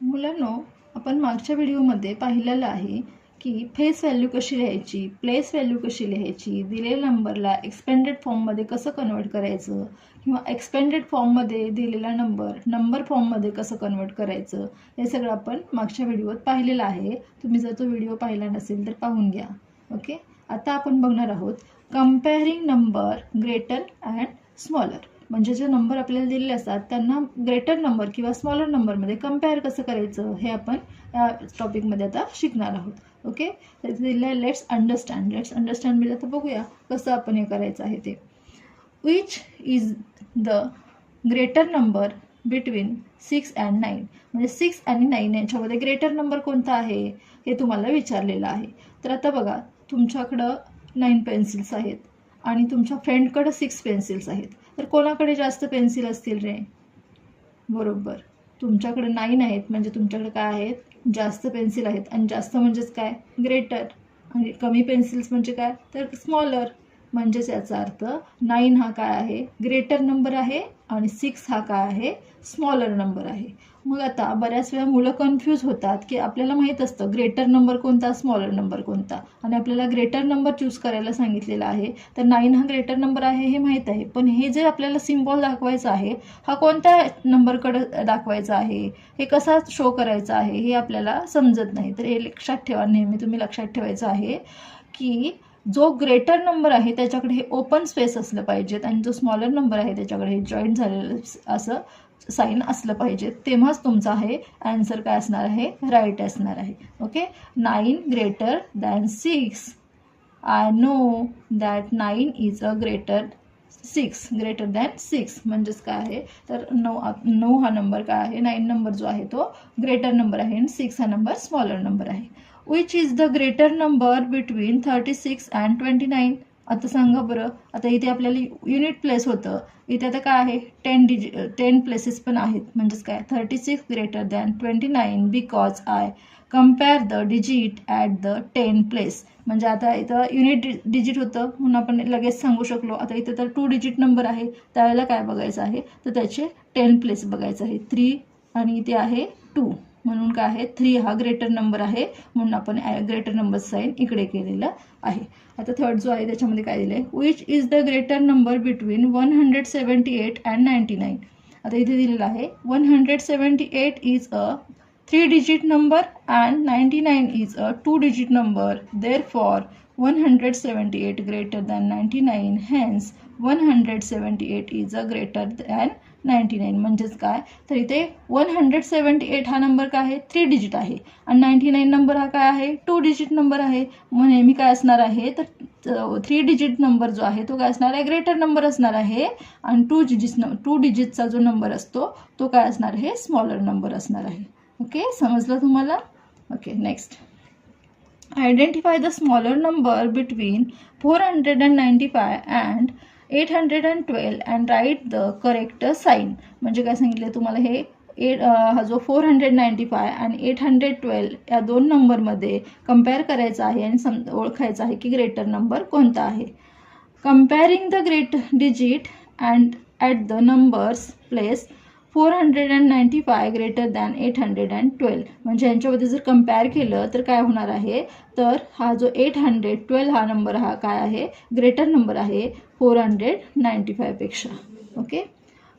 मुलांनो, आपण मागच्या व्हिडिओमध्ये पाहिलेलं आहे की फेस व्हॅल्यू कशी लिहायची, प्लेस व्हॅल्यू कशी लिहायची, दिलेल्या नंबरला एक्सपेंडेड फॉर्ममध्ये कसं कन्वर्ट करायचं किंवा एक्सपेंडेड फॉर्ममध्ये दिलेला नंबर फॉर्ममध्ये कसं कन्वर्ट करायचं, हे सगळं आपण मागच्या व्हिडिओत पाहिलेलं आहे. तुम्ही जर तो व्हिडिओ पाहिला नसेल तर पाहून घ्या. ओके, आता आपण बघणार आहोत कंपेअरिंग नंबर ग्रेटर अँड स्मॉलर. म्हणजे जे नंबर आपल्याला दिलेले असतात त्यांना ग्रेटर नंबर किंवा स्मॉलर नंबरमध्ये कंपेअर कसं करायचं हे आपण या टॉपिकमध्ये आता शिकणार आहोत. ओके, तर दिलेलं आहे लेट्स अंडरस्टँड. म्हणजे आता बघूया कसं आपण हे करायचं आहे ते. Which is the greater number between 6 and 9. म्हणजे 6 आणि 9 यांच्यामध्ये ग्रेटर नंबर कोणता आहे हे तुम्हाला विचारलेलं आहे. तर आता बघा, तुमच्याकडं 9 पेन्सिल्स आहेत आणि तुमच्या फ्रेंडकडं 6 पेन्सिल्स आहेत. तर कोणाकडे जास्त पेन्सिल असतील रे? बरोबर, तुमच्याकडे 9 आहेत म्हणजे तुमच्याकडे काय आहेत? जास्त पेन्सिल आहेत. आणि जास्त म्हणजेच काय? ग्रेटर. आणि कमी पेन्सिल्स म्हणजे काय? तर स्मॉलर. म्हणजेच याचा अर्थ 9 हा काय आहे? ग्रेटर नंबर आहे आणि 6 हा काय आहे? स्मॉलर नंबर आहे. मग आता बऱ्याच वेळा मुलं कन्फ्यूज होतात की आपल्याला माहीत असतं ग्रेटर नंबर कोणता, स्मॉलर नंबर कोणता, आणि आपल्याला ग्रेटर नंबर चूज करायला सांगितलेला आहे. तर 9 हा ग्रेटर नंबर आहे हे माहीत आहे, पण हे जे आपल्याला सिम्बॉल दाखवायचा आहे हा कोणत्या नंबरकडे दाखवायचा आहे, हे कसा शो करायचा आहे हे आपल्याला समजत नाही. तर हे लक्षात ठेवा, नेहमी तुम्ही लक्षात ठेवायचं आहे की जो ग्रेटर नंबर आहे त्याच्याकडे हे ओपन स्पेस असलं पाहिजेत आणि जो स्मॉलर नंबर आहे त्याच्याकडे हे जॉईंट झालेलं असं साईन असलं पाहिजे, तेव्हाच तुमचा हे आन्सर काय असणार आहे? राईट असणार आहे. Okay, 9 greater than 6. I know that 9 is a greater than 6. म्हणजेच काय आहे? तर 9 हा नंबर काय आहे? 9 नंबर जो आहे तो ग्रेटर नंबर आहे आणि 6 हा नंबर स्मॉलर नंबर आहे. Which is the greater number between 36 and 29. आता सांगा बरं. आता इथे आपल्याला युनिट प्लेस होतं, इथे आता काय आहे? 10 प्लेसेस पण आहेत. म्हणजेच काय? 36 greater than 29 because I compare the digit at the 10 place. म्हणजे आता इथं युनिट डिजिट होतं म्हणून आपण लगेच सांगू शकलो. आता इथं तर 2 डिजिट नंबर आहे, त्यावेळेला काय बघायचं आहे? तर त्याचे 10 प्लेस बघायचं आहे. 3 आणि इथे आहे 2, म्हणून काय आहे? 3 हा ग्रेटर नंबर आहे म्हणून आपण ग्रेटर नंबर साईन इकडे केलेलं आहे. आता थर्ड जो आहे त्याच्यामध्ये काय दिलं आहे? Which is the greater number between 178 and 99. आता इथे दिलेलं आहे 178 is a 3 digit number and 99 is a 2 digit number. Therefore 178 greater than 99. Hence 178 is a greater than 99. म्हणजेच काय? तर इथे 178 हा नंबर काय आहे? 3 डिजिट आहे आणि 99 नंबर हा काय आहे? 2 डिजिट नंबर आहे. मग नेहमी काय असणार आहे? तर 3 डिजिट नंबर जो आहे तो काय असणार आहे? ग्रेटर नंबर असणार आहे आणि 2 डिजिटचा जो नंबर असतो तो काय असणार आहे? स्मॉलर नंबर असणार आहे. ओके, समजलं तुम्हाला? Okay, next. Identify the smaller number between 495 and 812 and write the correct sign. म्हणजे काय सांगितलं तुम्हाला? हे हा जो 495 आणि 812 या दोन नंबरमध्ये कम्पेअर करायचा आहे आणि ओळखायचं आहे की ग्रेटर नंबर कोणता आहे. Comparing the great digit and at the numbers place 495 greater than 812. म्हणजे यांच्यामध्ये जर कम्पेअर केलं तर काय होणार आहे? तर हा जो 812 हा नंबर हा काय आहे? ग्रेटर नंबर आहे 495 पेक्षा. Okay,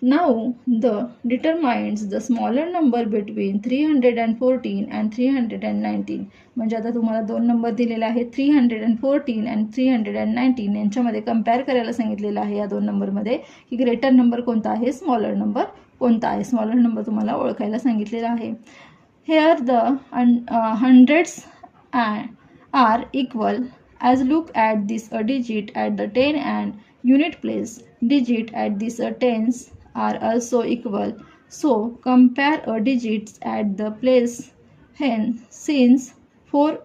now the determines the smaller number between 314 and 319. म्हणजे आता तुम्हाला दोन नंबर दिलेले आहेत 314 अँड 319. यांच्यामध्ये कम्पेअर करायला सांगितलेलं आहे या दोन नंबरमध्ये की ग्रेटर नंबर कोणता आहे, स्मॉलर नंबर कोणता आहे. स्मॉलर नंबर तुम्हाला ओळखायला सांगितलेला आहे. Here the hundreds are equal as look at this a digit at the 10 and unit place. Digit at this a tens are also equal, so compare a digits at the place. Hence, since 4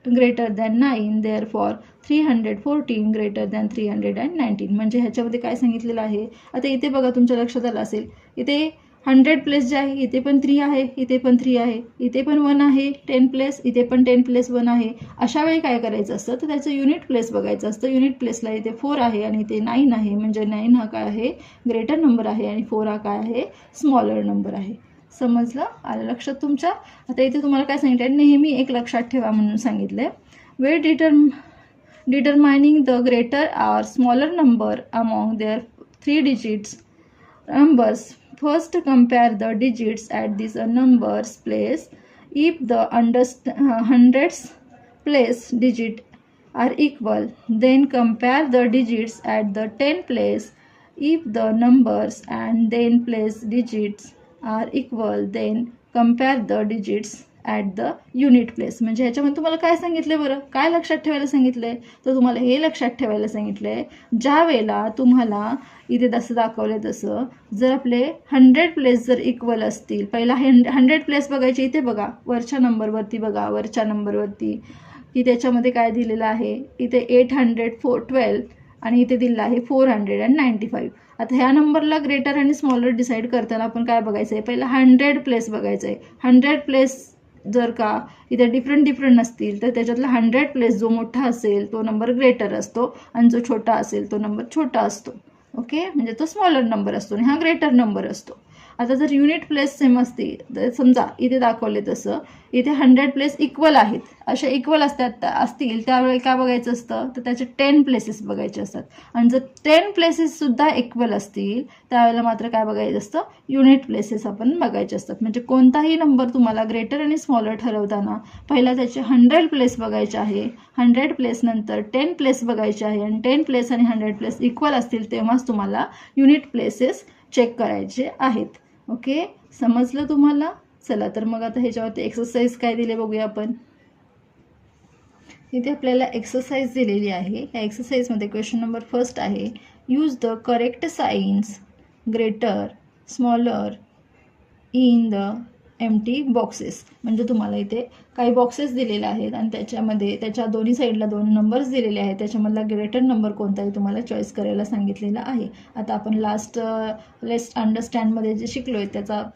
greater than 9, therefore 314 greater than 319. म्हणजे ह्याच्यामध्ये काय सांगितलेलं आहे? आता इथे बघा, तुमच्या लक्षात आलं असेल, इथे 100 प्लेस जे आहे इथे पण 3 आहे, इथे पण 3 आहे, इथे पण 1 आहे 10 प्लेस, इथे पण 10 प्लेस 1 आहे. अशा वेळी काय करायचं असतं? तर त्याचं युनिट प्लेस बघायचं असतं. युनिट प्लेसला इथे 4 आहे आणि इथे 9 आहे. म्हणजे 9 हा काय आहे? ग्रेटर नंबर आहे आणि 4 हा काय आहे? स्मॉलर नंबर आहे. समजलं? आलं लक्षात तुमच्या? आता इथे तुम्हाला काय सांगितलं आहे, नेहमी एक लक्षात ठेवा म्हणून सांगितलं आहे. वे determining the greater or smaller number among their 3 digits numbers, first compare the digits at this number's place. If the hundreds place digit are equal, then compare the digits at the 10 place. If the numbers and then place digits are equal, then compare the digits at the unit place. म्हणजे ह्याच्यामध्ये तुम्हाला काय सांगितलं बरं, काय लक्षात ठेवायला सांगितलं आहे? तर तुम्हाला हे लक्षात ठेवायला सांगितलं आहे, ज्या वेळेला तुम्हाला इथे जसं दाखवलं तसं जर आपले 100 प्लेस जर इक्वल असतील, पहिला 100 प्लेस बघायचे. इथे बघा वरच्या नंबरवरती बघा, वरच्या नंबरवरती की त्याच्यामध्ये काय दिलेलं आहे, इथे 812 आणि इथे दिलेलं आहे 495. आता ह्या नंबरला ग्रेटर आणि स्मॉलर डिसाईड करताना आपण काय बघायचं आहे, पहिला 100 प्लेस बघायचं आहे. 100 प्लेस जर का इथे डिफरंट नसतील तर त्याच्यातला 100 प्लेस जो मोठा असेल तो नंबर ग्रेटर असतो आणि जो छोटा असेल तो नंबर छोटा असतो. ओके, म्हणजे तो स्मॉलर नंबर असतो आणि हा ग्रेटर नंबर असतो. आता जर युनिट प्लेस सेम असतील तर समजा इथे दाखवले तसं इथे 100 प्लेस इक्वल आहेत, अशा इक्वल असतील त्यावेळी काय बघायचं असतं, तर त्याचे 10 प्लेसेस बघायचे असतात. आणि जर 10 प्लेसेससुद्धा इक्वल असतील त्यावेळेला मात्र काय बघायचं असतं, युनिट प्लेसेस आपण बघायचे असतात. म्हणजे कोणताही नंबर तुम्हाला ग्रेटर आणि स्मॉलर ठरवताना पहिला त्याचे 100 प्लेस बघायचे आहे, 100 प्लेस नंतर 10 प्लेस बघायचे आहे आणि 10 प्लेस आणि 100 प्लेस इक्वल असतील तेव्हाच तुम्हाला युनिट प्लेसेस चेक करायचे आहेत. ओके, समजलं तुम्हाला? चला तर मग आता ह्याच्यावरती एक्सरसाइज काय दिले बघूया आपण. इथे आपल्याला एक्सरसाइज दिलेली आहे. या एक्सरसाइजमध्ये क्वेश्चन नंबर फर्स्ट आहे, use the correct signs greater smaller in the empty boxes. म्हणजे तुम्हाला इथे काही बॉक्सेस दिलेले आहेत आणि त्याच्यामध्ये त्याच्या दोन्ही साईडला 2 नंबर्स दिलेले आहेत. त्याच्यामधला ग्रेटर नंबर कोणताही तुम्हाला चॉईस करायला सांगितलेला आहे. आता आपण लेट्स अंडरस्टँडमध्ये जे शिकलो आहे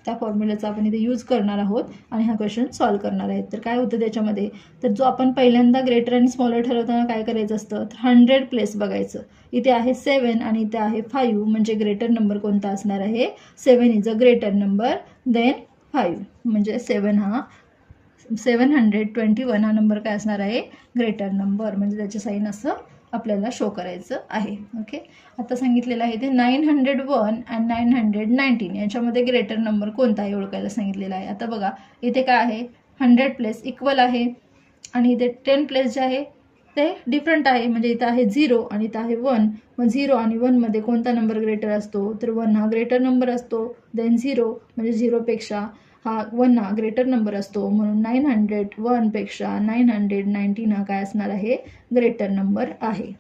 त्या फॉर्म्युलाचा आपण इथे यूज करणार आहोत आणि हा क्वेश्चन सॉल्व्ह करणार आहे. तर काय होतं त्याच्यामध्ये, तर जो आपण पहिल्यांदा ग्रेटर आणि स्मॉलर ठरवताना काय करायचं असतं, तर 100 प्लेस बघायचं. इथे आहे 7 आणि इथे आहे 5, म्हणजे ग्रेटर नंबर कोणता असणार आहे, 7 is a greater number than 5. म्हणजे 721 हा नंबर काय असणार आहे, ग्रेटर नंबर. म्हणजे त्याचे साईन असं आपल्याला शो करायचं आहे. ओके, आता सांगितलेलं आहे ते 901 आणि 919 याच्यामध्ये ग्रेटर नंबर कोणता आहे ओळखायला सांगितलेला आहे. आता बघा इथे काय आहे, 100 प्लेस इक्वल आहे आणि इथे 10 प्लेस जे आहे ते डिफरंट आहे. म्हणजे इथं आहे 0 आणि इथं आहे 1. मग 0 आणि 1 मध्ये कोणता नंबर ग्रेटर असतो, तर 1 हा ग्रेटर नंबर असतो. देन 0 म्हणजे 0पेक्षा हा 1 हा ग्रेटर नंबर असतो. म्हणून 901 पेक्षा 919 हा काय असणार आहे, ग्रेटर नंबर आहे.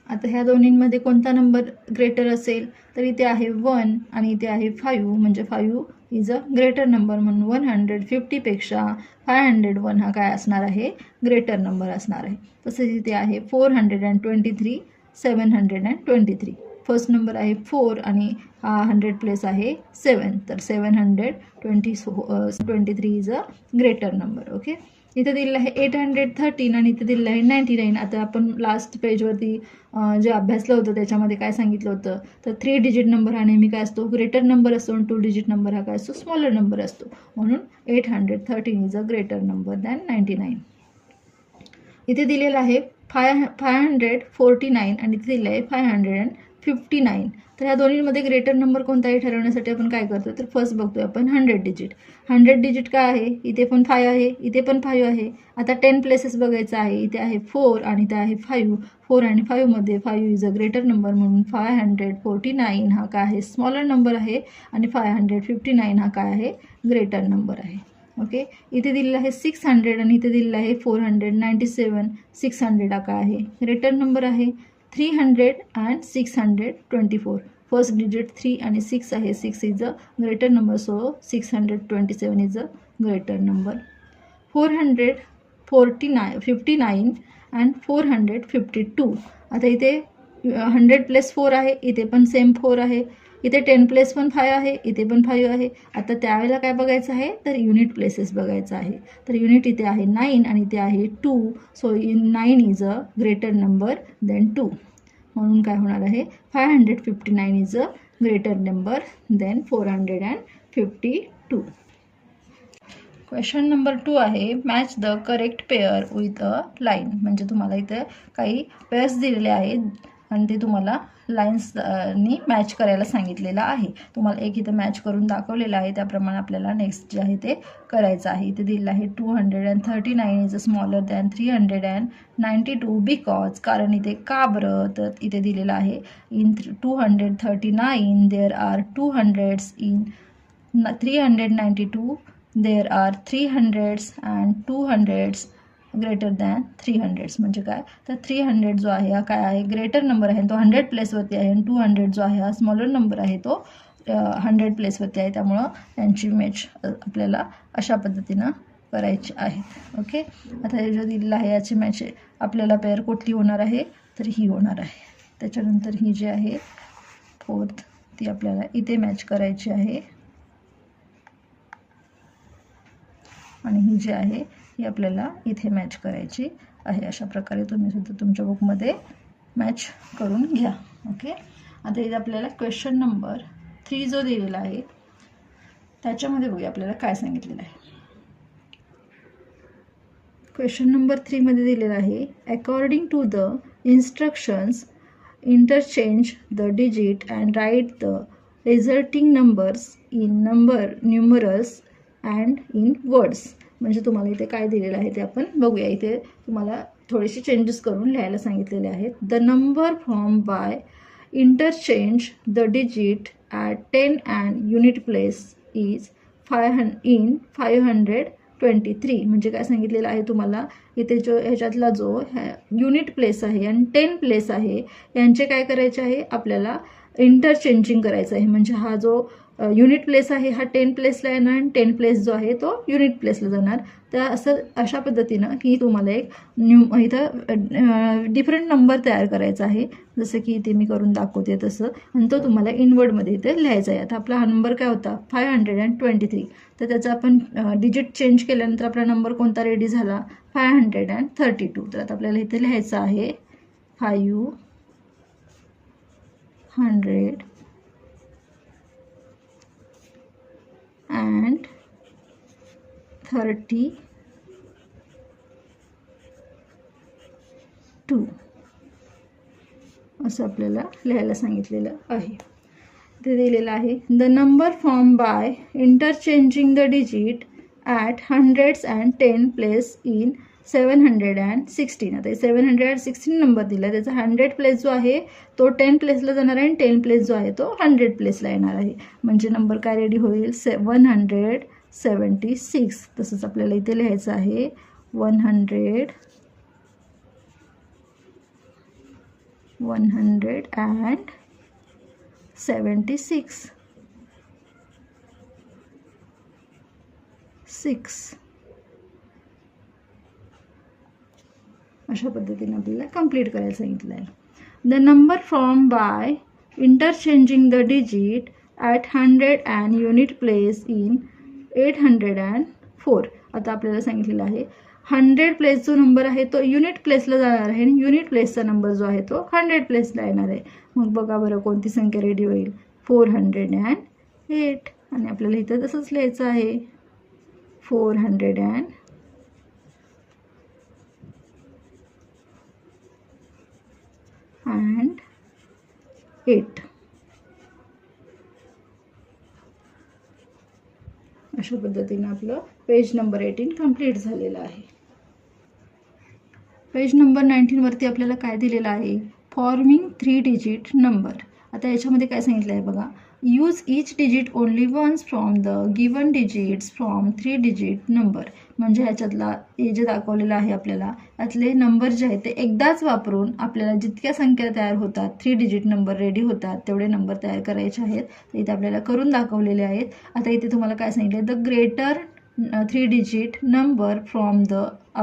आता ह्या दोन्हींमध्ये कोणता नंबर ग्रेटर असेल, तर इथे आहे 1 आणि इथे आहे 5. म्हणजे 5 इज अ ग्रेटर नंबर. म्हणून 150 पेक्षा 501 हा काय असणार आहे, ग्रेटर नंबर असणार आहे. तसेच इथे आहे 423, 723. फर्स्ट नंबर आहे 4 आणि हा 100 प्लेस आहे 7. तर 723 is a greater number. Okay, इथे दिलेलं आहे 813 आणि इथे दिलेलं आहे 99. आता आपण लास्ट पेजवरती जे अभ्यासलं होतं त्याच्यामध्ये काय सांगितलं होतं, तर 3 डिजिट नंबर हा नेहमी काय असतो, ग्रेटर नंबर असतो आणि 2 डिजिट नंबर हा काय असतो, स्मॉलर नंबर असतो. म्हणून 813 is a greater number than 99. इथे दिलेलं आहे 549 आणि इथे दिलेलं आहे 559. तर ह्या दोन्हीमध्ये ग्रेटर नंबर कोणताही ठरवण्यासाठी आपण काय करतो, तर फर्स्ट बघतोय आपण 100 डिजिट. 100 डिजिट काय आहे, इथे पण 5 आहे, इथे पण 5 आहे. आता 10 प्लेसेस बघायचं आहे. इथे आहे 4 आणि इथे आहे 5. 4 आणि 5 मध्ये 5 इज अ ग्रेटर नंबर. म्हणून 549 हा काय आहे, स्मॉलर नंबर आहे आणि 559 हा काय आहे, ग्रेटर नंबर आहे. ओके, इथे दिलेलं आहे 600 आणि इथे दिलेलं आहे 497. 600 हा काय आहे, ग्रेटर नंबर आहे. 300 and 624. फर्स्ट डिजिट 3 आणि 6 आहे. 6 is a greater number. So 627 is a greater number. 459 and 452. आता इथे 100 प्लस 4 आहे, इथे पण सेम 4 आहे. इथे 10 प्लस पण 5 आहे, इथे पण 5 आहे. आता त्यावेळेला काय बघायचं आहे, तर युनिट प्लेसेस बघायचं आहे. तर युनिट इथे आहे 9 आणि इथे आहे 2. So 9 is a greater number than 2. म्हणून काय होणार आहे, 559 is a greater number than 452. Question number 2 आहे match the correct pair with a line. म्हणजे तुम्हाला इथे काही पेअर्स दिलेले आहेत आणि ते तुम्हाला लाईन्सनी मॅच करायला सांगितलेलं आहे. तुम्हाला एक इथे मॅच करून दाखवलेलं आहे, त्याप्रमाणे आपल्याला नेक्स्ट जे आहे ते करायचं आहे. इथे दिलेलं आहे 239 इज स्मॉलर दॅन 392 बिकॉज. कारण इथे का बरं, तर इथे दिलेलं आहे in 239 there are 200s, in 392 there are 300s and 200s greater than 300s. म्हणजे काय, तर 300 जो आहे हा काय आहे, ग्रेटर नंबर आहे तो 100 प्लेसवरती आहे आणि 200 जो आहे हा स्मॉलर नंबर आहे तो 100 प्लेसवरती आहे. त्यामुळं त्यांची मॅच आपल्याला अशा पद्धतीनं करायची आहे. ओके, आता हे जो दिलेलं आहे याची मॅच आपल्याला पेअर कुठली होणार आहे, तर ही होणार आहे. त्याच्यानंतर ही जी आहे 4th ती आपल्याला इथे मॅच करायची आहे आणि ही जी आहे ही आपल्याला इथे मॅच करायची आहे. अशा प्रकारे तुम्ही सुद्धा तुमच्या बुकमध्ये मॅच करून घ्या. ओके, आता इथे आपल्याला क्वेश्चन नंबर 3 जो दिलेला आहे त्याच्यामध्ये बघूया आपल्याला काय सांगितलेलं आहे. क्वेश्चन नंबर 3 मध्ये दिलेला आहे according to the instructions interchange the digit and write the resulting numbers in numerals and in words. म्हणजे तुम्हाला इथे काय दिलेलं आहे ते आपण बघूया. इथे तुम्हाला थोडेसे चेंजेस करून लिहायला सांगितलेले आहेत. The number from by interchange the digit at 10 and unit place is 523. म्हणजे काय सांगितलेलं आहे तुम्हाला इथे जो ह्याच्यातला जो युनिट प्लेस आहे आणि 10 प्लेस आहे यांचे काय करायचे आहे, आपल्याला इंटरचेंजिंग करायचं आहे. म्हणजे हा जो युनिट प्लेस आहे हा 10 प्लेसला येणार आणि 10 प्लेस जो आहे तो युनिट प्लेसला जाणार. तर अशा पद्धतीनं की तुम्हाला एक इथं डिफरंट नंबर तयार करायचा आहे, जसं की इथे मी करून दाखवते तसं, आणि तो तुम्हाला इनवर्डमध्ये इथे लिहायचा आहे. आता आपला हा नंबर काय होता 523, तर त्याचा आपण डिजिट चेंज केल्यानंतर आपला नंबर कोणता रेडी झाला 532. तर आता आपल्याला इथे लिहायचं आहे 532 असं आपल्याला लिहायला सांगितलेलं आहे. ते दिलेलं आहे the number form by interchanging the digit at 100s and 10 place in 716. आता 716 नंबर दिला, त्याचा 100 प्लेस जो आहे तो 10 प्लेसला जाणार आहे आणि 10 प्लेस जो आहे तो 100 प्लेसला येणार आहे. म्हणजे नंबर काय रेडी होईल 176. तसंच आपल्याला इथे लिहायचं आहे 176. अशा पद्धतीने आपल्याला कंप्लीट करायला सांगितलं आहे. The number from by interchanging the digit at 100 and unit place in 804. आता आपल्याला सांगितलेलं आहे 100 प्लेस जो नंबर आहे तो युनिट प्लेसला जाणार आहे आणि युनिट प्लेसचा नंबर जो आहे तो 100 प्लेसला येणार आहे. मग बघा बरं कोणती संख्या रेडी होईल 408. आणि आपल्याला इथं तसंच लिहायचं आहे 408. अशा पद्धतीने आपलं पेज नंबर 18 कंप्लीट झालेलं आहे. पेज नंबर 19 वरती आपल्याला काय दिलेलं आहे फॉर्मिंग 3 डिजिट नंबर. आता याच्यामध्ये काय सांगितलं आहे बघा use each digit only once from the given digits from 3 digit number. म्हणजे ह्याच्यातला हे जे दाखवलेलं आहे आपल्याला यातले नंबर जे आहेत ते एकदाच वापरून आपल्याला जितक्या संख्या तयार होतात 3 डिजिट नंबर रेडी होतात तेवढे नंबर तयार करायचे आहेत. तर इथे आपल्याला करून दाखवलेले आहेत. आता इथे तुम्हाला काय सांगितलं the greater 3 digit number from the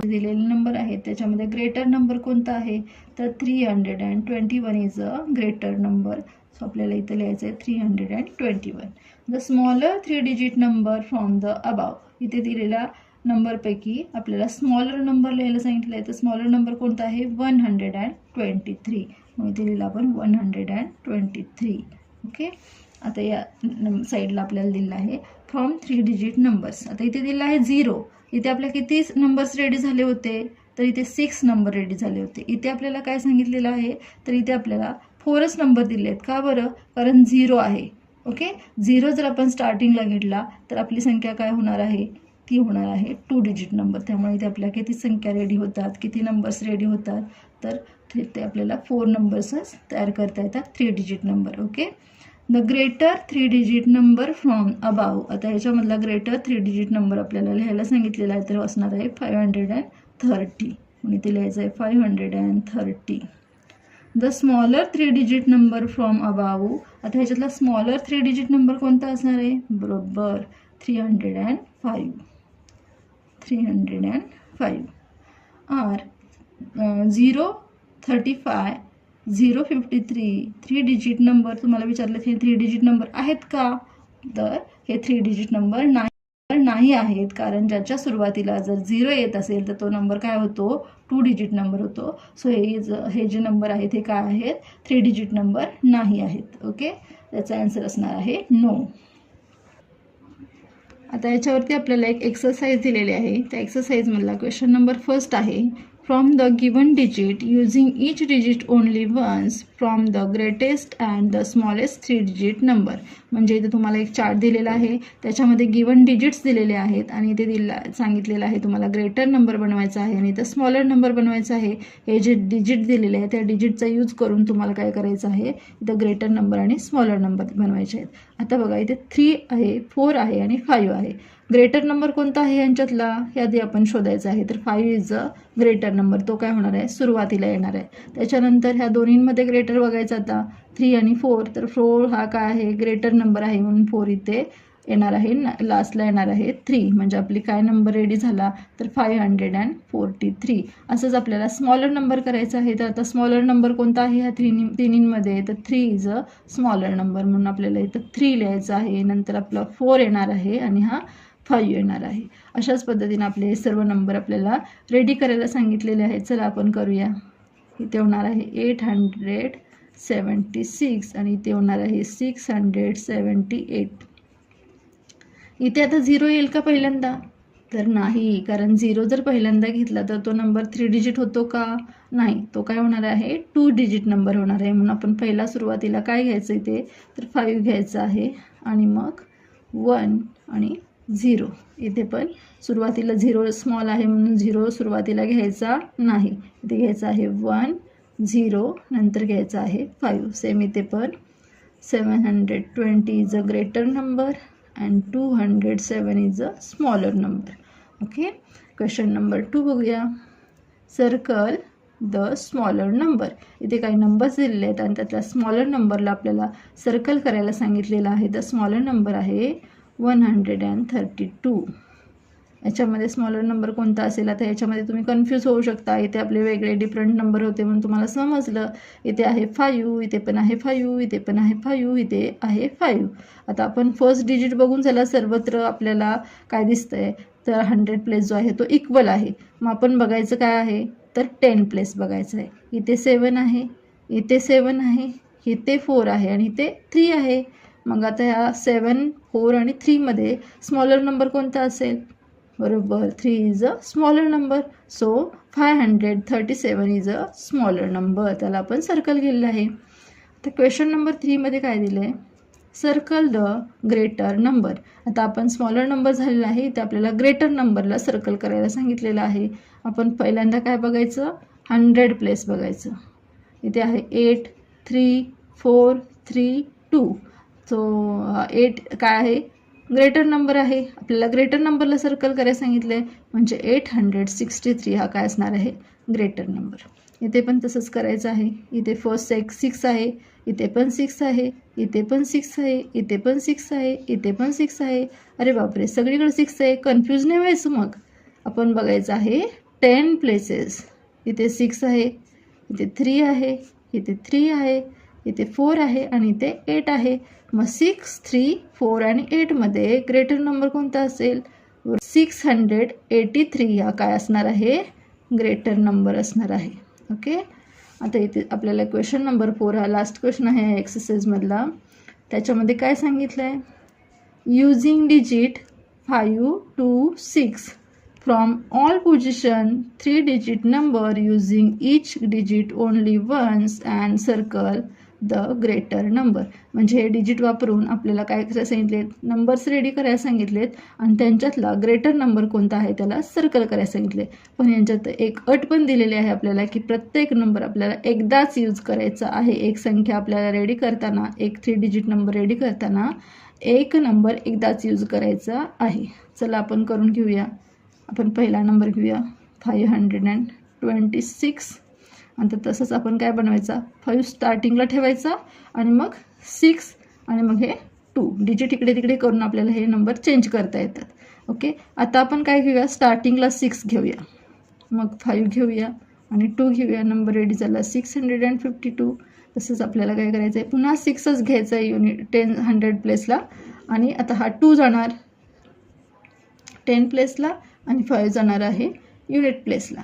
दिलेले नंबर आहेत त्याच्यामध्ये ग्रेटर नंबर कोणता आहे तर 321 is a greater number. So आपल्याला इथे लिहायचं आहे 321. The smaller 3 digit number from the above. इथे दिलेल्या नंबरपैकी आपल्याला स्मॉलर नंबर लिहायला सांगितलं आहे तर स्मॉलर नंबर कोणता आहे 123. मग इथे लिहिलं आपण 123. ओके, आता या साईडला आपल्याला दिलं आहे फ्रॉम 3 डिजिट नंबर्स. आता इथे दिलं आहे 0. इथे आपल्या किती नंबर्स रेडी झाले होते, तर इथे 6 नंबर रेडी झाले होते. इथे आपल्याला काय सांगितलेलं आहे, तर इथे आपल्याला 4च नंबर दिले आहेत. का बरं? कारण 0 आहे. ओके, 0 जर आपण स्टार्टिंगला घेतला तर आपली संख्या काय होणार आहे, ती होणार आहे 2 डिजिट नंबर. त्यामुळे इथे आपल्या किती संख्या रेडी होतात, किती नंबर्स रेडी होतात, तर ते आपल्याला 4 नंबर्सच तयार करता येतात 3 digit number. Okay, the greater 3 digit number from above. आता ह्याच्यामधला ग्रेटर 3 डिजिट नंबर आपल्याला लिहायला सांगितलेला आहे, तर असणार आहे 530. आणि इथे लिहायचं आहे 530. The smaller 3 digit number from above. आता ह्याच्यातला स्मॉलर 3 डिजिट नंबर कोणता असणार आहे, बरोबर 305. 305 आर 035 053 3 डिजिट नंबर. तुम्हाला विचारलं हे 3 डिजिट नंबर आहेत का, तर हे 3 डिजिट नंबर नाही आहेत, कारण ज्याच्या सुरुवातीला जर 0 येत असेल तर तो नंबर काय होतो, 2 डिजिट नंबर होतो. सो हे जे नंबर आहेत हे काय आहेत, 3 डिजिट नंबर नाही आहेत. ओके, त्याचा आन्सर असणार आहे नो. आता याच्यावरती आपल्याला एक एक्सरसाइज दिलेली आहे. त्या एक्सरसाइजमधला क्वेश्चन नंबर फर्स्ट आहे, from the given digit using each digit only once from the greatest and the smallest 3 digit number. म्हणजे इथे तुम्हाला एक चार्ट दिलेला आहे, त्याच्यामध्ये गिवन डिजिट्स दिलेले आहेत आणि इथे सांगितलेलं आहे तुम्हाला ग्रेटर नंबर बनवायचा आहे आणि इथं स्मॉलर नंबर बनवायचा आहे. हे जे डिजिट दिलेले आहे त्या डिजिटचा यूज करून तुम्हाला काय करायचं आहे, इथं ग्रेटर नंबर आणि स्मॉलर नंबर बनवायचे आहेत. आता बघा इथे 3 आहे, 4 आहे आणि 5 आहे. ग्रेटर नंबर कोणता आहे यांच्यातला, हे आधी आपण शोधायचं आहे. तर 5 इज अ ग्रेटर नंबर, तो काय होणार आहे, सुरुवातीला येणार आहे. त्याच्यानंतर ह्या दोन्हींमध्ये ग्रेटर बघायचं आता 3 आणि 4. तर 4 हा काय आहे, ग्रेटर नंबर आहे म्हणून 4 इथे येणार आहे, लास्टला येणार आहे 3. म्हणजे आपली काय नंबर रेडी झाला, तर 543. असंच आपल्याला स्मॉलर नंबर करायचा आहे. तर आता स्मॉलर नंबर कोणता आहे ह्या तिन्हींमध्ये, तर 3 इज अ स्मॉलर नंबर म्हणून आपल्याला इथं 3 लिहायचं आहे. नंतर आपला 4 येणार आहे आणि हा 5 येणार आहे. अशाच पद्धतीने आपले सर्व नंबर आपल्याला रेडी करायला सांगितलेले आहेत. चला आपण करूया. इथे होणार आहे 876 आणि इथे होणार आहे 678. इथे आता 0 येईल का पहिल्यांदा, तर नाही, कारण 0 जर पहिल्यांदा घेतला तर तो नंबर 3 डिजिट होतो का, नाही, तो काय होणार आहे 2 डिजिट नंबर होणार आहे. म्हणून आपण पहिला सुरुवातीला काय घ्यायचं इथे, तर 5 घ्यायचं आहे आणि मग 1 आणि 0. इथे पण सुरुवातीला 0 स्मॉल आहे म्हणून 0 सुरुवातीला घ्यायचा नाही. इथे घ्यायचं आहे 1 0, नंतर घ्यायचं आहे 5. सेम इथे पण 720 is a greater number and 207 is a smaller number. Okay, question number 2 बघूया. Circle the smaller number. इथे काही नंबर्स दिलेले आहेत आणि त्यातल्या स्मॉलर नंबरला आपल्याला सर्कल करायला सांगितलेलं आहे. द स्मॉलर नंबर आहे 132. याच्यामध्ये स्मॉलर नंबर कोणता असेल, आता याच्यामध्ये तुम्ही कन्फ्यूज होऊ शकता. इथे आपले वेगळे डिफरंट नंबर होते म्हणून तुम्हाला समजलं. इथे आहे 5, इथे पण आहे 5, इथे पण आहे 5, इथे आहे 5. आता आपण फर्स्ट डिजिट बघून झाला, सर्वत्र आपल्याला काय दिसतंय, तर 100 प्लेस जो आहे तो इक्वल आहे. मग आपण बघायचं काय आहे, तर 10 प्लेस बघायचं आहे. इथे 7 आहे, इथे 7 आहे, इथे 4 आहे आणि इथे 3 आहे. मग आता ह्या 7, 4 आणि 3मध्ये स्मॉलर नंबर कोणता असेल, बरोबर 3 is a smaller number. So 537 is a smaller number, त्याला आपण सर्कल केलेलं आहे. तर क्वेश्चन नंबर 3मध्ये काय दिलं आहे, सर्कल द ग्रेटर नंबर. आता आपण स्मॉलर नंबर झालेला आहे, ते आपल्याला ग्रेटर नंबरला सर्कल करायला सांगितलेलं आहे. आपण पहिल्यांदा काय बघायचं, 100 प्लेस बघायचं. इथे आहे 8 3 4 3 2. सो 8 काय आहे, ग्रेटर नंबर आहे. आपल्याला ग्रेटर नंबरला सर्कल करायला सांगितलं आहे, म्हणजे 863 हा काय असणार आहे, ग्रेटर नंबर. इथे पण तसंच करायचं आहे. इथे फर्स्ट 6 आहे, इथे पण 6 आहे, इथे पण 6 आहे, इथे पण 6 आहे, इथे पण 6 आहे. अरे बापरे, सगळीकडे 6 आहे, कन्फ्यूज नाही व्हायचं. मग आपण बघायचं आहे 10 प्लेसेस. इथे 6 आहे, इथे 3 आहे, इथे 3 आहे, इथे 4 आहे आणि इथे 8 आहे. मग 6, 3, 4 आणि 8मध्ये ग्रेटर नंबर कोणता असेल, 683 हा काय असणार आहे, ग्रेटर नंबर असणार आहे. ओके, आता इथे आपल्याला क्वेश्चन नंबर 4 हा लास्ट क्वेश्चन आहे एक्सरसाइजमधला. त्याच्यामध्ये काय सांगितलं आहे, using digit 5 to 6 from all position 3 digit number using each digit only once and circle the greater number. म्हणजे हे डिजिट वापरून आपल्याला काय करायला सांगितलेत, नंबर्स रेडी करायला सांगितलेत आणि त्यांच्यातला ग्रेटर नंबर कोणता आहे त्याला सर्कल करायला सांगितले. पण यांच्यात एक अट पण दिलेली आहे आपल्याला की प्रत्येक नंबर आपल्याला एकदाच यूज करायचा आहे. एक संख्या आपल्याला रेडी करताना, एक 3 digit नंबर रेडी करताना एक नंबर एकदाच यूज करायचा आहे. चला आपण करून घेऊया. आपण पहिला नंबर घेऊया 526. आणि तसंच आपण काय बनवायचा, 5 स्टार्टिंगला ठेवायचा आणि मग 6 आणि मग हे 2 डिजिट इकडे तिकडे करून आपल्याला हे नंबर चेंज करता येतात. ओके, आता आपण काय घेऊया, स्टार्टिंगला 6 घेऊया, मग 5 घेऊया आणि 2 घेऊया. नंबर रेडी झाला 652. तसंच आपल्याला काय करायचं आहे, पुन्हा 6च घ्यायचं आहे युनिट 100 प्लेसला. आणि आता हा 2 जाणार 10 प्लेसला आणि 5 जाणार आहे युनिट प्लेसला.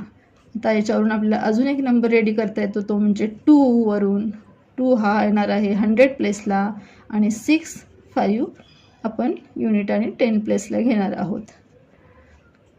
आता याच्यावरून आपल्याला अजून एक नंबर रेडी करता येतो, तो म्हणजे 2 वरून. 2 हा येणार आहे 100 प्लेसला आणि 6, 5 आपण युनिट आणि 10 प्लेसला घेणार आहोत.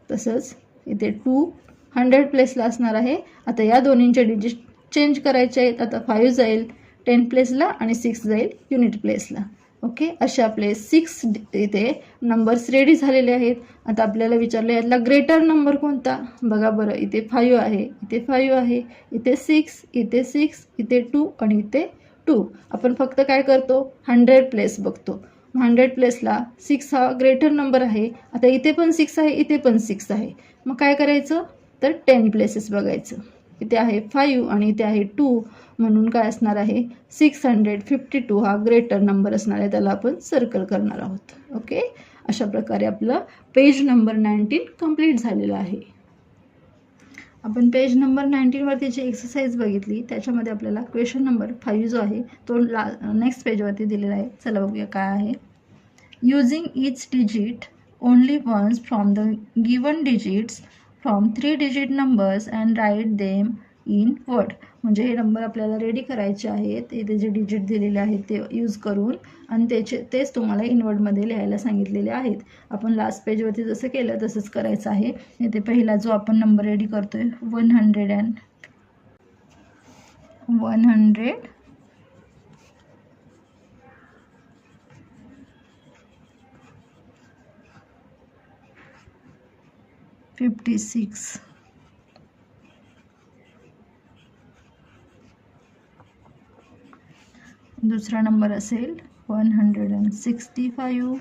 तसंच इथे 2 100 प्लेसला असणार आहे. आता या दोन्हींचे डिजिट चेंज करायचे आहेत. आता 5 जाईल 10 प्लेसला आणि 6 जाईल युनिट प्लेसला. ओके, असे आपले 6 इथे नंबर्स रेडी झालेले आहेत. आता आपल्याला विचारलं यातला ग्रेटर नंबर कोणता. बघा बरं, इथे 5 आहे, इथे 5 आहे, इथे 6, इथे 6, इथे 2 आणि इथे 2. आपण फक्त काय करतो, 100 प्लेस बघतो. 100 प्लेसला 6 हा ग्रेटर नंबर आहे. आता इथे पण 6 आहे, इथे पण 6 आहे. मग काय करायचं, तर 10 प्लेसेस बघायचं. इथे आहे 5 आणि इथे आहे 2, म्हणून काय असणार आहे, 652 हा ग्रेटर नंबर असणार आहे, त्याला आपण सर्कल करणार आहोत. ओके, अशा प्रकारे आपलं पेज नंबर 19 कंप्लीट झालेलं आहे. आपण पेज नंबर 19वरती जी एक्सरसाइज बघितली त्याच्यामध्ये आपल्याला क्वेश्चन नंबर 5 जो आहे तो नेक्स्ट पेजवरती दिलेला आहे. चला बघूया काय आहे. Using each digit only once from the given digits from 3 digit numbers and write them in word. म्हणजे हे नंबर आपल्याला रेडी करायचे आहेत, इथे जे डिजिट दिलेले आहेत ते यूज करून आणि तेच तुम्हाला इनवर्डमध्ये लिहायला सांगितलेले आहेत. आपण लास्ट पेजवरती जसं केलं तसंच करायचं आहे. इथे पहिला जो आपण नंबर रेडी करतोय 100 56. दुसरा नंबर असेल 165.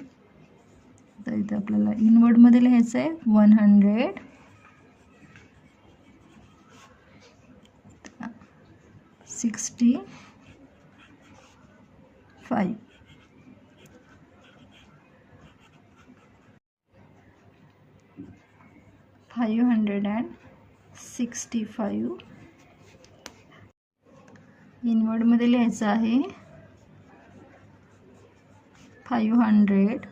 तर इथे आपल्याला इनवर्डमध्ये लिहायचं आहे 165. 565 इनवर्डमध्ये लिहायचं आहे 500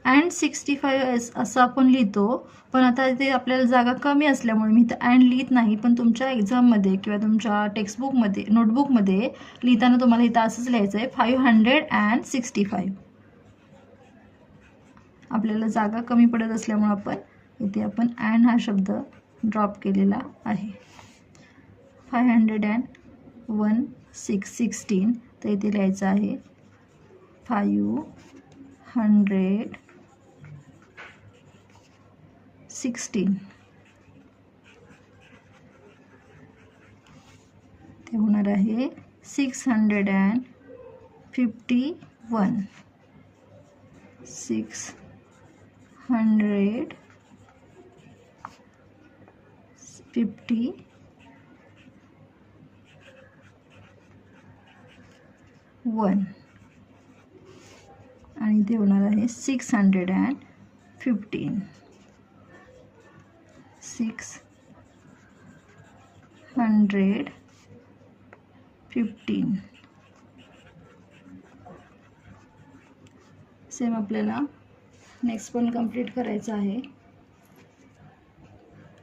अँड 65 असं आपण लिहितो. पण आता इथे आपल्याला जागा कमी असल्यामुळे मी इथं अँड लिहित नाही, पण तुमच्या एक्झाममध्ये किंवा तुमच्या टेक्स्टबुकमध्ये नोटबुकमध्ये लिहिताना तुम्हाला इथं असंच लिहायचं आहे 565. आपल्याला जागा कमी पडत असल्यामुळे इथे आपण अँड हा शब्द ड्रॉप केलेला आहे. 516 तर इथे लिहायचं आहे 516. ते होणार आहे 651. 651 आणि ते होणार आहे 615. 615. सेम आपल्याला नेक्स्ट पण कंप्लीट करायचं आहे.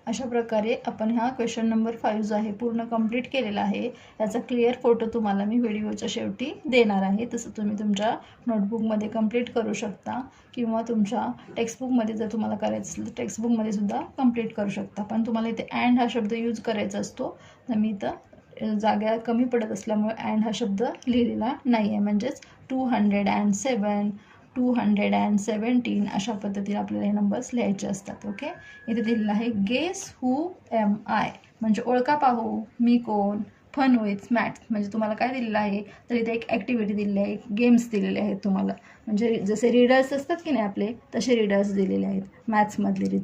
अशा प्रकारे आपण हा क्वेश्चन नंबर 5 जो आहे पूर्ण कंप्लीट केलेला आहे. याचा क्लिअर फोटो तुम्हाला मी व्हिडिओच्या शेवटी देणार आहे. तसं तुम्ही तुमच्या नोटबुकमध्ये कंप्लीट करू शकता किंवा तुमच्या टेक्स्टबुकमध्ये जर तुम्हाला करायचं असेल तर टेक्स्टबुकमध्ये सुद्धा कंप्लीट करू शकता. पण तुम्हाला इथे अँड हा शब्द यूज करायचा असतो. तर मी इथं जागा कमी पडत असल्यामुळे अँड हा शब्द लिहिलेला नाही आहे. म्हणजेच 207 217 अशा पद्धतीने आपल्याला हे नंबर्स लिहायचे असतात. ओके, इथे दिलेलं आहे गेस हू एम आय म्हणजे ओळखा पाहू मी कोण. फन विथ मॅथ्स म्हणजे तुम्हाला काय दिलेलं आहे तर इथे एक ॲक्टिव्हिटी दिलेली आहे, गेम्स दिलेले आहेत तुम्हाला. म्हणजे जसे रीडर्स असतात की नाही आपले तसे रीडर्स दिलेले आहेत. मॅथ्समधले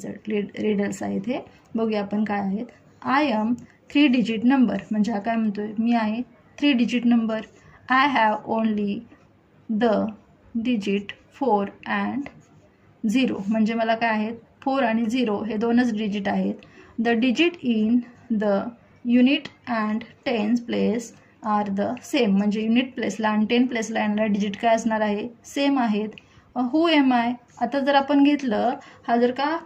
रीडर्स आहेत. हे बघूया आपण काय आहेत. आय एम 3 डिजिट नंबर म्हणजे हा काय म्हणतोय मी आहे 3 digit number. I have only the digit 4 and 0 म्हणजे मला काय आहेत 4 आणि 0 हे दोनच डिजिट आहेत. The digit in the unit and tens place are the same म्हणजे युनिट प्लेसला आणि 10 प्लेसला येणारा डिजिट काय असणार आहे सेम आहेत. हू एम आय आता जर आपण घेतलं हा जर का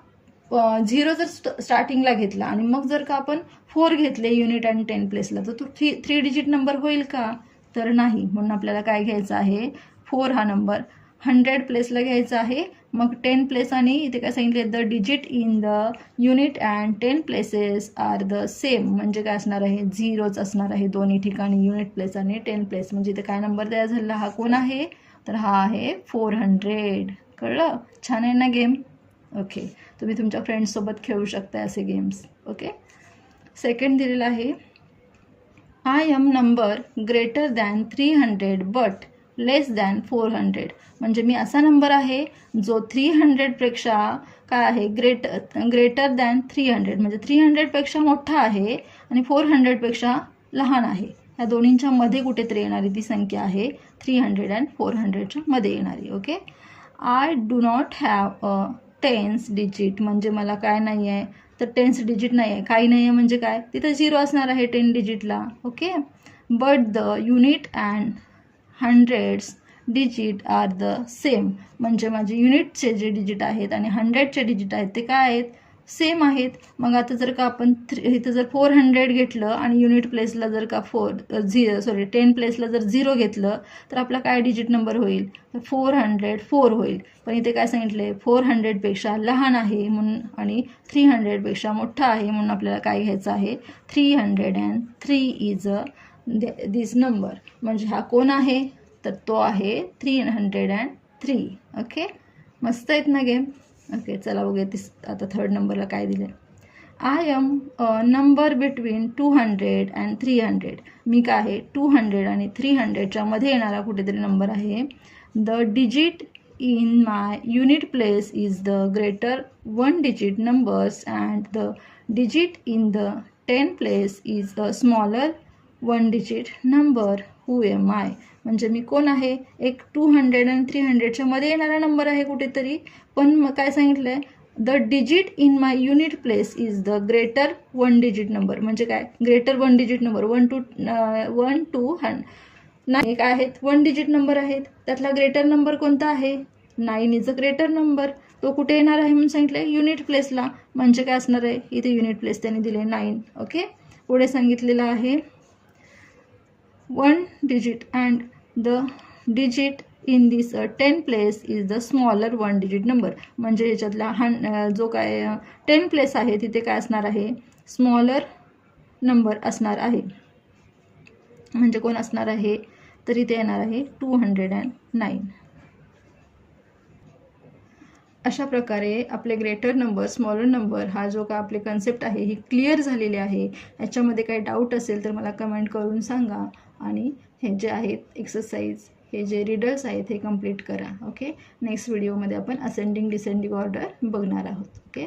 0 जर स्टार्टिंगला घेतला आणि मग जर का आपण 4 घेतले युनिट आणि 10 प्लेसला तर तो 3 डिजिट नंबर होईल का तर नाही. म्हणून आपल्याला काय घ्यायचं आहे 4 हा नंबर 100 प्लेसला घ्यायचा आहे. मग 10 प्लेस आणि इथे काय सांगितले the digit in the unit and 10 places are the same म्हणजे काय असणार आहे 0च असणार आहे दोन्ही ठिकाणी युनिट प्लेस आणि 10 प्लेस. म्हणजे इथे काय नंबर तयार झाला हा कोण आहे तर हा आहे 400. कळलं, छान आहे ना गेम. ओके, तुम्ही तुमच्या फ्रेंड्ससोबत खेळू शकता असे गेम्स. ओके, सेकंड दिलेला आहे I am number greater than 300 but less than 400 म्हणजे मी असा नंबर आहे जो 300पेक्षा काय आहे ग्रेटर दॅन 300 म्हणजे 300पेक्षा मोठा आहे आणि 400पेक्षा लहान आहे. या दोन्हींच्या मध्ये कुठेतरी येणारी ती संख्या आहे 300 अँड 400च्या मध्ये येणारी. Okay, I do not have a tens digit म्हणजे मला काय नाही आहे तर टेन्स डिजिट नाही आहे. काही नाही आहे म्हणजे काय तिथं 0 असणार आहे 10 डिजिटला. Okay, but the unit and hundreds digit are the same म्हणजे माझे युनिटचे जे डिजिट आहेत आणि 100चे डिजिट आहेत ते काय आहेत सेम आहेत. मग आता जर का आपण इथं जर 400 घेतलं आणि युनिट प्लेसला जर का 10 प्लेसला जर 0 घेतलं तर आपला काय डिजिट नंबर होईल तर 404 होईल. पण इथे काय सांगितलं 400पेक्षा लहान आहे म्हणून आणि 300पेक्षा मोठा आहे म्हणून आपल्याला काय घ्यायचं आहे 303 इज अ दिस नंबर म्हणजे हा कोण आहे तर तो आहे 303. ओके, मस्त आहेत ना गेम. ओके, चला बघूया आता थर्ड नंबरला काय दिलं. I am number between 200 and 300 मी काय आहे 200 आणि 300च्या मध्ये येणारा कुठेतरी नंबर आहे. The digit in my unit place is the greater 1 digit numbers and the digit in the 10 place is a smaller 1 digit number. who am I म्हणजे मी कोण आहे एक 200 आणि 300च्या मध्ये येणारा नंबर आहे कुठेतरी. पण मग काय सांगितलंय the digit in my unit place is the greater 1 digit number म्हणजे काय ग्रेटर 1 डिजिट नंबर 1 to 100 नाही काय आहेत 1 डिजिट नंबर आहेत. त्यातला ग्रेटर नंबर कोणता आहे 9 इज अ ग्रेटर नंबर. तो कुठे येणार आहे म्हणून सांगितलं युनिट प्लेसला म्हणजे काय असणार आहे इथे युनिट प्लेस त्यांनी दिले 9. ओके, पुढे सांगितलेलं आहे 1 digit and the digit in this 10 place is the smaller 1 digit number म्हणजे याच्यातला जो काय 10 प्लेस आहे तिथे काय असणार आहे स्मॉलर नंबर असणार आहे. म्हणजे कोण असणार आहे तर इथे येणार आहे 209. अशा प्रकारे आपले ग्रेटर नंबर स्मॉलर नंबर हा जो का आपले कन्सेप्ट आहे ही क्लिअर झालेली आहे. याच्यामध्ये काही डाऊट असेल तर मला कमेंट करून सांगा आणि हे जे आहेत एक्सरसाइज हे जे रिडल्स आहेत हे कंप्लीट करा. ओके, नेक्स्ट व्हिडिओमध्ये आपण असेंडिंग डिसेंडिंग ऑर्डर बघणार आहोत. ओके.